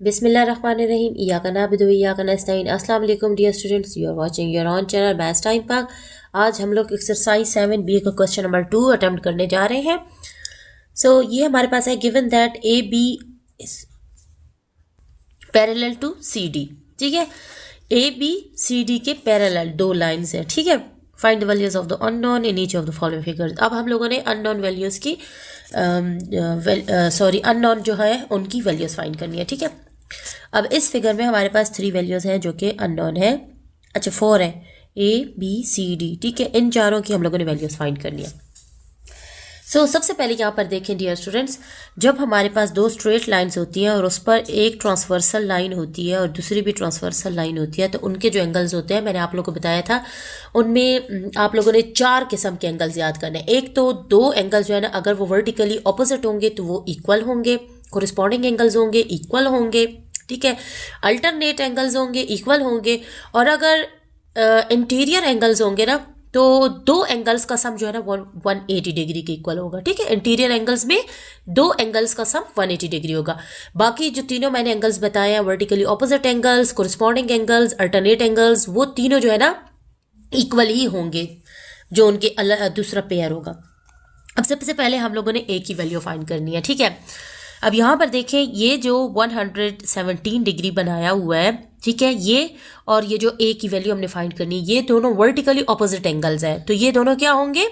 बिस्मिल्लाहिर्रहमानिर्रहीम इय्याका नअबुदु व इय्याका नस्तईन। अस्सलाम वालेकुम dear students, you are watching your on channel maths time Pak. आज हम लोग एक्सरसाइज 7B का क्वेश्चन नंबर 2 अटेम्प्ट करने जा रहे हैं। ये हमारे पास है given that A B parallel to C D. ठीक है, ए बी सी डी के पैरेलल दो लाइन्स हैं। ठीक है, find the values of the unknown in each of the following figures. अब हम लोगों ने अननोन वैल्यूज की अननोन जो है उनकी वैल्यूज फाइंड करनी है। ठीक है, अब इस फिगर में हमारे पास 3 वैल्यूज हैं जो कि अननोन है। अच्छा 4 है, ए बी सी डी। ठीक है, इन चारों की हम लोगों ने वैल्यूज फाइंड करनी है। सबसे पहले यहाँ पर देखें डियर स्टूडेंट्स, जब हमारे पास दो स्ट्रेट लाइंस होती हैं और उस पर एक ट्रांसवर्सल लाइन होती है और दूसरी भी ट्रांसवर्सल लाइन होती है, तो उनके जो एंगल्स होते हैं मैंने आप लोगों को बताया था, उनमें आप लोगों ने 4 किस्म के एंगल्स याद करने हैं। एक तो दो एंगल्स जो है ना, अगर वो वर्टिकली ऑपोजिट होंगे तो वो इक्वल होंगे, कोरिस्पॉन्डिंग एंगल्स होंगे इक्वल होंगे। ठीक है, अल्टरनेट एंगल्स होंगे इक्वल होंगे, और अगर इंटीरियर एंगल्स होंगे ना तो दो एंगल्स का सम जो है ना 180 डिग्री के इक्वल होगा। ठीक है, इंटीरियर एंगल्स में दो एंगल्स का सम 180 डिग्री होगा। बाकी जो तीनों मैंने एंगल्स बताए हैं, vertically opposite angles, corresponding angles, alternate angles, वो तीनों जो है ना इक्वल ही होंगे, जो उनके दूसरा पेयर होगा। अब सबसे पहले हम लोगों ने ए की वैल्यू फाइंड करनी है। ठीक है, अब यहाँ पर देखें, ये जो 117 डिग्री बनाया हुआ है, ठीक है, ये और ये जो ए की वैल्यू हमने फाइंड करनी है, ये दोनों वर्टिकली ऑपोजिट एंगल्स हैं, तो ये दोनों क्या होंगे,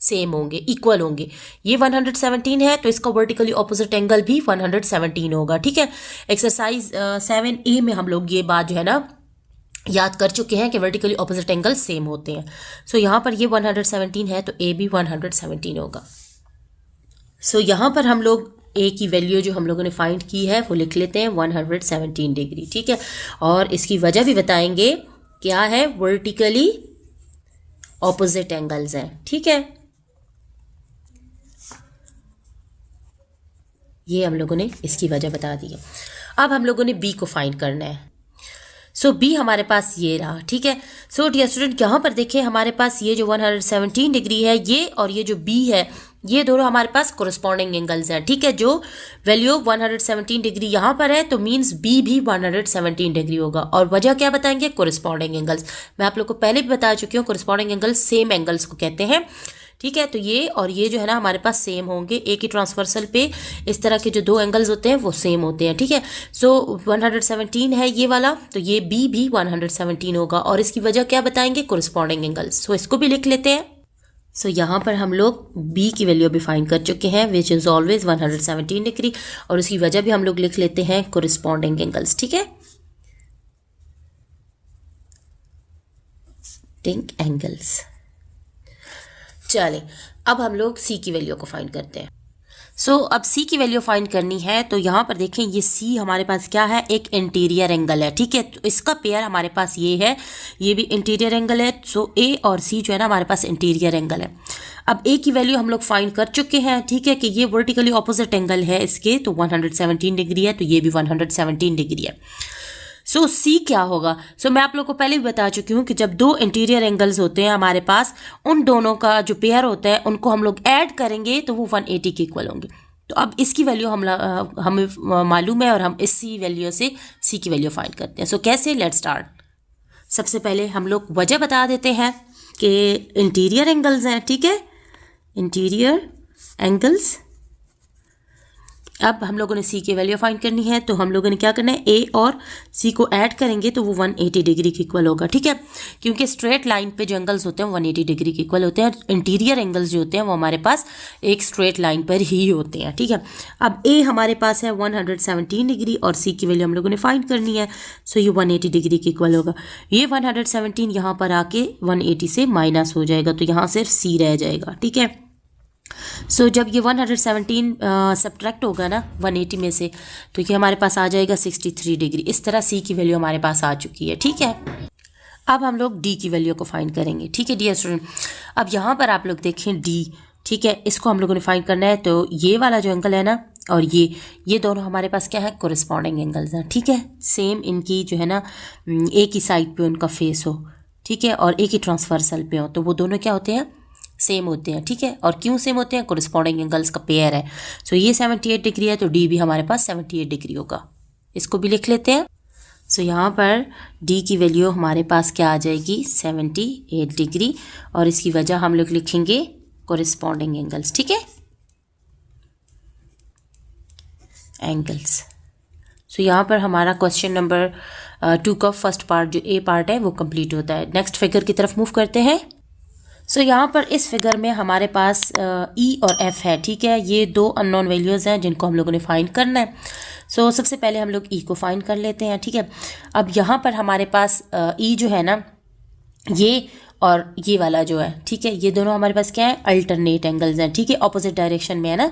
सेम होंगे, इक्वल होंगे। ये 117 है तो इसका वर्टिकली ऑपोजिट एंगल भी 117 होगा। ठीक है, एक्सरसाइज 7A में हम लोग ये बात जो है ना याद कर चुके हैं कि वर्टिकली ऑपोजिट एंगल सेम होते हैं। यहाँ पर ये 117 है तो ए भी 117 होगा। यहाँ पर हम लोग ए की वैल्यू जो हम लोगों ने फाइंड की है वो लिख लेते हैं 117 डिग्री। ठीक है, और इसकी वजह भी बताएंगे, क्या है, वर्टिकली ऑपोजिट एंगल्स हैं। ठीक है, ये हम लोगों ने इसकी वजह बता दी है। अब हम लोगों ने बी को फाइंड करना है। बी हमारे पास ये रहा। ठीक है, डियर स्टूडेंट, यहाँ पर देखें, हमारे पास ये जो 117 डिग्री है ये और ये जो बी है, ये दोनों हमारे पास कोरिस्पॉन्डिंग एंगल्स हैं। ठीक है, जो वैल्यू 117 डिग्री यहाँ पर है तो मींस बी भी 117 डिग्री होगा। और वजह क्या बताएंगे, कोरिस्पॉन्डिंग एंगल्स। मैं आप लोग को पहले भी बता चुकी हूँ, कोरिस्पॉन्डिंग एंगल्स सेम एंगल्स को कहते हैं। ठीक है, तो ये और ये जो है ना हमारे पास सेम होंगे। एक ही ट्रांसवर्सल पे इस तरह के जो दो एंगल्स होते हैं वो सेम होते हैं। ठीक है, 117 है ये वाला, तो ये बी भी 117 होगा। और इसकी वजह क्या बताएंगे, कोरिस्पॉन्डिंग एंगल्स। इसको भी लिख लेते हैं। यहाँ पर हम लोग बी की वैल्यू भी फाइंड कर चुके हैं, विच इज़ ऑलवेज 117 डिग्री, और उसकी वजह भी हम लोग लिख लेते हैं, कोरिस्पॉन्डिंग एंगल्स। ठीक है, एंगल्स। चलें, अब हम लोग सी की वैल्यू को फाइंड करते हैं। अब सी की वैल्यू फाइंड करनी है तो यहाँ पर देखें, ये सी हमारे पास क्या है, एक इंटीरियर एंगल है। ठीक है, तो इसका पेयर हमारे पास ये है, ये भी इंटीरियर एंगल है। ए और सी जो है ना हमारे पास इंटीरियर एंगल है। अब ए की वैल्यू हम लोग फाइंड कर चुके हैं। ठीक है, कि ये वर्टिकली ऑपोजिट एंगल है इसके, तो 117 डिग्री है, तो ये भी 117 डिग्री है। सी क्या होगा, मैं आप लोग को पहले भी बता चुकी हूँ कि जब दो इंटीरियर एंगल्स होते हैं हमारे पास, उन दोनों का जो पेयर होता है उनको हम लोग ऐड करेंगे तो वो 180 के इक्वल होंगे। तो अब इसकी वैल्यू हमें मालूम है और हम इसी वैल्यू से सी की वैल्यू फाइंड करते हैं। कैसे, लेट्स स्टार्ट। सबसे पहले हम लोग वजह बता देते हैं कि इंटीरियर एंगल्स हैं। ठीक है, इंटीरियर एंगल्स। अब हम लोगों ने सी की वैल्यू फाइंड करनी है, तो हम लोगों ने क्या करना है, ए और सी को ऐड करेंगे तो वो 180 डिग्री के इक्वल होगा। ठीक है, क्योंकि स्ट्रेट लाइन पे जो एंगल्स होते हैं 180 डिग्री के इक्वल होते हैं। इंटीरियर एंगल्स जो होते हैं वो हमारे पास एक स्ट्रेट लाइन पर ही होते हैं। ठीक है, अब ए हमारे पास है 117 डिग्री और सी की वैल्यू हम लोगों ने फाइंड करनी है। ये 180 डिग्री के इक्वल होगा। ये 117 यहाँ पर आके 180 से माइनस हो जाएगा, तो यहाँ सिर्फ सी रह जाएगा। ठीक है, जब ये 117 सब्ट्रैक्ट होगा ना 180 में से, तो ये हमारे पास आ जाएगा 63 डिग्री। इस तरह सी की वैल्यू हमारे पास आ चुकी है। ठीक है, अब हम लोग डी की वैल्यू को फाइंड करेंगे। ठीक है डियर स्टूडेंट, अब यहाँ पर आप लोग देखें डी। ठीक है, इसको हम लोगों ने फाइंड करना है, तो ये वाला जो एंगल है ना और ये दोनों हमारे पास क्या है, कोरिस्पॉन्डिंग एंगल्स हैं। ठीक है, सेम इनकी जो है ना एक ही साइड पे उनका फेस हो। ठीक है, और एक ही ट्रांसवर्सल पे हो, तो वो दोनों क्या होते हैं, सेम होते हैं। ठीक है, और क्यों सेम होते हैं, कोरिस्पॉन्डिंग एंगल्स का पेयर है। ये 78 डिग्री है तो डी भी हमारे पास 78 डिग्री होगा। इसको भी लिख लेते हैं। सो यहाँ पर डी की वैल्यू हमारे पास क्या आ जाएगी 78 डिग्री, और इसकी वजह हम लोग लिखेंगे कोरिस्पॉन्डिंग एंगल्स। ठीक है, एंगल्स। सो यहाँ पर हमारा क्वेश्चन नंबर 2 का फर्स्ट पार्ट जो ए पार्ट है वो कंप्लीट होता है। नेक्स्ट फिगर की तरफ मूव करते हैं। सो यहाँ पर इस फिगर में हमारे पास ई और एफ है। ठीक है, ये दो अननोन वैल्यूज़ हैं जिनको हम लोगों ने फाइंड करना है। सो सबसे पहले हम लोग ई को फाइंड कर लेते हैं। ठीक है, अब यहाँ पर हमारे पास ई जो है ना, ये और ये वाला जो है, ठीक है, ये दोनों हमारे पास क्या है, अल्टरनेट एंगल्स हैं। ठीक है, ऑपोजिट डायरेक्शन में है ना,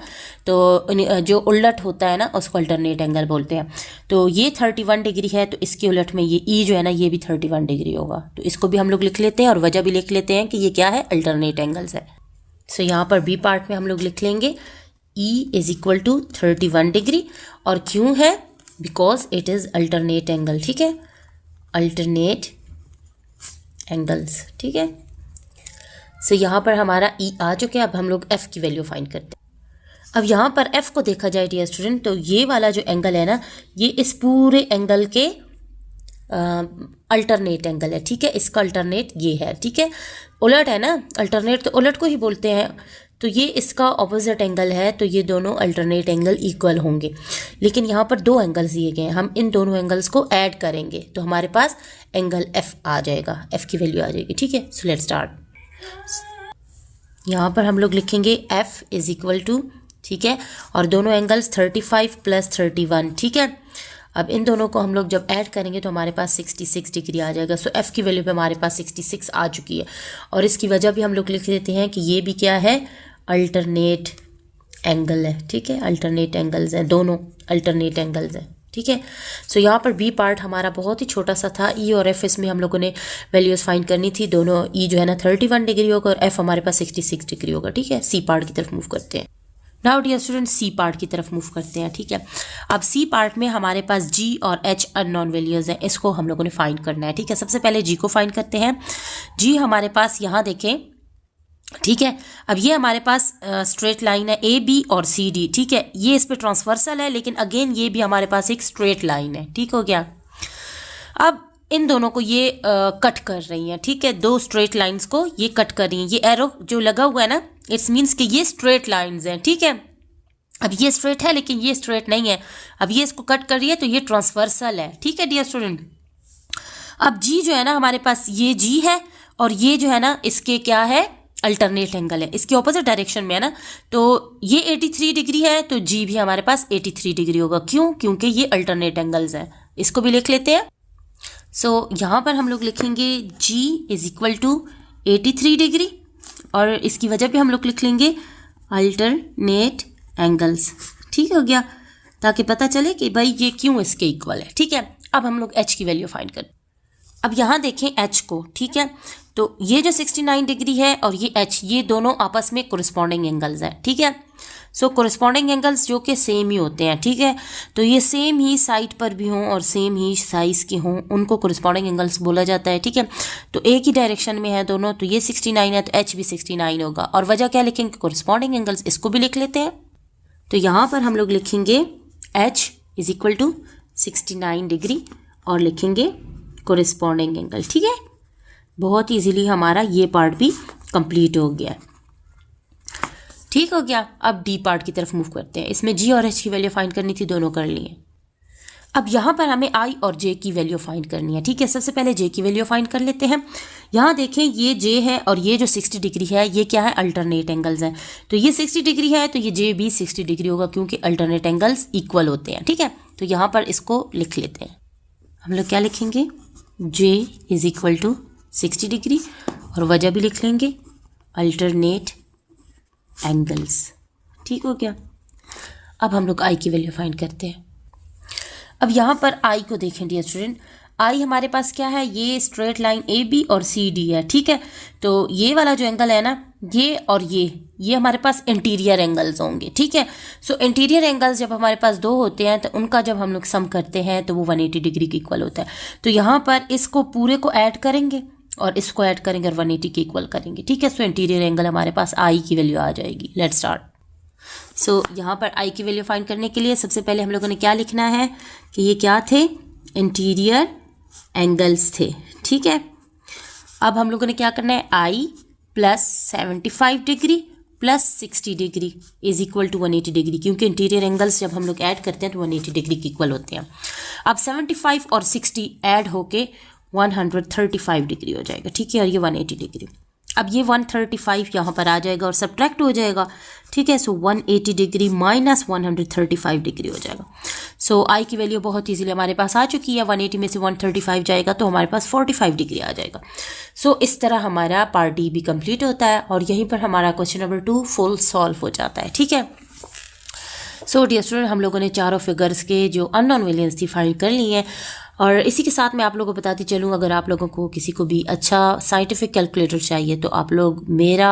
तो जो उलट होता है ना उसको अल्टरनेट एंगल बोलते हैं। तो ये 31 डिग्री है, तो इसके उलट में ये ई जो है ना ये भी 31 डिग्री होगा। तो इसको भी हम लोग लिख लेते हैं और वजह भी लिख लेते हैं कि ये क्या है, अल्टरनेट एंगल्स है। सो यहाँ पर बी पार्ट में हम लोग लिख लेंगे E is equal to 31 degree, और क्यों है, because it is alternate angle. ठीक है, अल्टरनेट एंगल्स। ठीक है, सो यहाँ पर हमारा ई आ चुके हैं। अब हम लोग एफ़ की वैल्यू फाइंड करते हैं। अब यहाँ पर एफ़ को देखा जाए डियर स्टूडेंट, तो ये वाला जो एंगल है ना, ये इस पूरे एंगल के अल्टरनेट एंगल है। ठीक है, इसका अल्टरनेट ये है। ठीक है, उलट है ना, अल्टरनेट तो उलट को ही बोलते हैं। तो ये इसका ऑपोजिट एंगल है, तो ये दोनों अल्टरनेट एंगल इक्वल होंगे। लेकिन यहाँ पर दो एंगल्स दिए गए हैं, हम इन दोनों एंगल्स को ऐड करेंगे तो हमारे पास एंगल एफ आ जाएगा, एफ की वैल्यू आ जाएगी। ठीक है, सो लेट्स स्टार्ट। यहाँ पर हम लोग लिखेंगे एफ इज इक्वल टू, ठीक है, और दोनों एंगल्स 35 प्लस 31। ठीक है, अब इन दोनों को हम लोग जब ऐड करेंगे तो हमारे पास 66 डिग्री आ जाएगा। सो एफ़ की वैल्यू पे हमारे पास 66 आ चुकी है, और इसकी वजह भी हम लोग लिख देते हैं कि ये भी क्या है, अल्टरनेट एंगल है। ठीक है, अल्टरनेट एंगल्स हैं, दोनों अल्टरनेट एंगल्स हैं। ठीक है, सो यहाँ पर बी पार्ट हमारा बहुत ही छोटा सा था। ई और एफ इसमें हम लोगों ने वैल्यूज़ फाइंड करनी थी। दोनों ई जो है ना 31 डिग्री होगा और एफ हमारे पास 66 डिग्री होगा। ठीक है, सी पार्ट की तरफ मूव करते हैं। Now dear student C part की तरफ मूव करते हैं। ठीक है, अब सी पार्ट में हमारे पास जी और एच अननोन वैल्यूज़ हैं, इसको हम लोगों ने फाइंड करना है। ठीक है, सबसे पहले जी को फाइंड करते हैं। जी हमारे पास यहाँ देखें, ठीक है, अब ये हमारे पास स्ट्रेट लाइन है ए बी और सी डी। ठीक है, ये इस पे ट्रांसवर्सल है, लेकिन अगेन ये भी हमारे पास एक स्ट्रेट लाइन है। ठीक हो गया, अब इन दोनों को ये कट कर रही हैं। ठीक है, दो स्ट्रेट लाइंस को ये कट कर रही हैं। ये एरो जो लगा हुआ है ना, इट्स मीन्स कि ये स्ट्रेट लाइंस हैं। ठीक है, अब ये स्ट्रेट है लेकिन ये स्ट्रेट नहीं है, अब ये इसको कट कर रही है तो ये ट्रांसवर्सल है। ठीक है डियर स्टूडेंट, अब जी जो है ना हमारे पास ये जी है, और ये जो है ना इसके क्या है, अल्टरनेट एंगल है, इसके ऑपोजिट डायरेक्शन में है ना। तो ये 83 डिग्री है, तो जी भी हमारे पास 83 डिग्री होगा। क्यों, क्योंकि ये अल्टरनेट एंगल्स हैं। इसको भी लिख लेते हैं। सो यहाँ पर हम लोग लिखेंगे जी इज इक्वल टू 83 डिग्री, और इसकी वजह भी हम लोग लिख लेंगे अल्टरनेट एंगल्स। ठीक हो गया, ताकि पता चले कि भाई ये क्यों इसके इक्वल है। ठीक है, अब हम लोग एच की वैल्यू फाइंड करें। अब यहाँ देखें एच को, ठीक है, तो ये जो 69 डिग्री है और ये एच, ये दोनों आपस में कोरिस्पॉन्डिंग एंगल्स हैं। ठीक है, सो कोरिस्पॉन्डिंग एंगल्स जो कि सेम ही होते हैं। ठीक है, तो ये सेम ही साइड पर भी हों और सेम ही साइज़ के हों, उनको कोरिस्पॉन्डिंग एंगल्स बोला जाता है। ठीक है, तो एक ही डायरेक्शन में है दोनों, तो ये 69 है तो एच भी 69 होगा। और वजह क्या लिखेंगे, कोरिस्पॉन्डिंग एंगल्स, इसको भी लिख लेते हैं। तो यहाँ पर हम लोग लिखेंगे H is equal to 69 degree और लिखेंगे कोरिस्पॉन्डिंग एंगल। ठीक है, बहुत इजीली हमारा ये पार्ट भी कंप्लीट हो गया। ठीक हो गया, अब डी पार्ट की तरफ मूव करते हैं। इसमें जी और एच की वैल्यू फाइंड करनी थी, दोनों कर लिए। अब यहाँ पर हमें आई और जे की वैल्यू फाइंड करनी है। ठीक है, सबसे पहले जे की वैल्यू फाइंड कर लेते हैं। यहाँ देखें ये जे है और ये जो 60 डिग्री है ये क्या है, अल्टरनेट एंगल्स हैं। तो ये 60 डिग्री है तो ये जे भी 60 डिग्री होगा, क्योंकि अल्टरनेट एंगल्स इक्वल होते हैं। ठीक है, तो यहाँ पर इसको लिख लेते हैं। हम लोग क्या लिखेंगे, जे इज इक्वल टू 60 डिग्री, और वजह भी लिख लेंगे अल्टरनेट एंगल्स। ठीक हो गया, अब हम लोग आई की वैल्यू फाइंड करते हैं। अब यहाँ पर आई को देखें डियर स्टूडेंट, आई हमारे पास क्या है, ये स्ट्रेट लाइन ए बी और सी डी है। ठीक है, तो ये वाला जो एंगल है ना, ये और ये हमारे पास इंटीरियर एंगल्स होंगे। ठीक है, सो इंटीरियर एंगल्स जब हमारे पास दो होते हैं तो उनका जब हम लोग सम करते हैं तो वो 180 डिग्री के इक्वल होता है। तो यहाँ पर इसको पूरे को ऐड करेंगे और इसको ऐड करेंगे और 180 के इक्वल करेंगे। ठीक है, सो इंटीरियर एंगल हमारे पास आई की वैल्यू आ जाएगी। Let's start. सो यहाँ पर आई की वैल्यू फाइंड करने के लिए सबसे पहले हम लोगों ने क्या लिखना है कि ये क्या थे, इंटीरियर एंगल्स थे, ठीक है। अब हम लोगों ने क्या करना है, I plus 75 degree plus 60 degree is equal to 180 degree, क्योंकि इंटीरियर एंगल्स जब हम लोग ऐड करते हैं तो 180 डिग्री के इक्वल होते हैं। अब 75 और 60 ऐड होके 135 डिग्री हो जाएगा, ठीक है, और ये 180 डिग्री। अब ये 135 यहाँ पर आ जाएगा और सब्ट्रैक्ट हो जाएगा, ठीक है। सो 180 डिग्री माइनस 135 डिग्री हो जाएगा। सो आई की वैल्यू बहुत ईजीली हमारे पास आ चुकी है, 180 में से 135 जाएगा तो हमारे पास 45 डिग्री आ जाएगा। सो इस तरह हमारा पार्ट डी भी कंप्लीट होता है और यहीं पर हमारा क्वेश्चन नंबर 2 फुल सॉल्व हो जाता है, ठीक है। सो डियर स्टूडेंट, हम लोगों ने चारों फिगर्स के जो अननोन वैल्यूज थी फाइंड कर ली हैं। और इसी के साथ मैं आप लोगों को बताती चलूँ, अगर आप लोगों को किसी को भी अच्छा साइंटिफिक कैलकुलेटर चाहिए तो आप लोग मेरा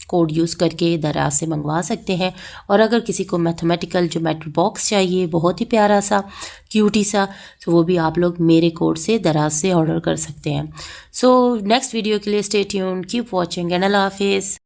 कोड यूज़ करके दराज से मंगवा सकते हैं। और अगर किसी को मैथमेटिकल ज्योमेट्री बॉक्स चाहिए, बहुत ही प्यारा सा क्यूटी सा, तो वो भी आप लोग मेरे कोड से दराज से ऑर्डर कर सकते हैं। सो नेक्स्ट वीडियो के लिए stay tuned, keep watching and अल्लाह हाफिज़।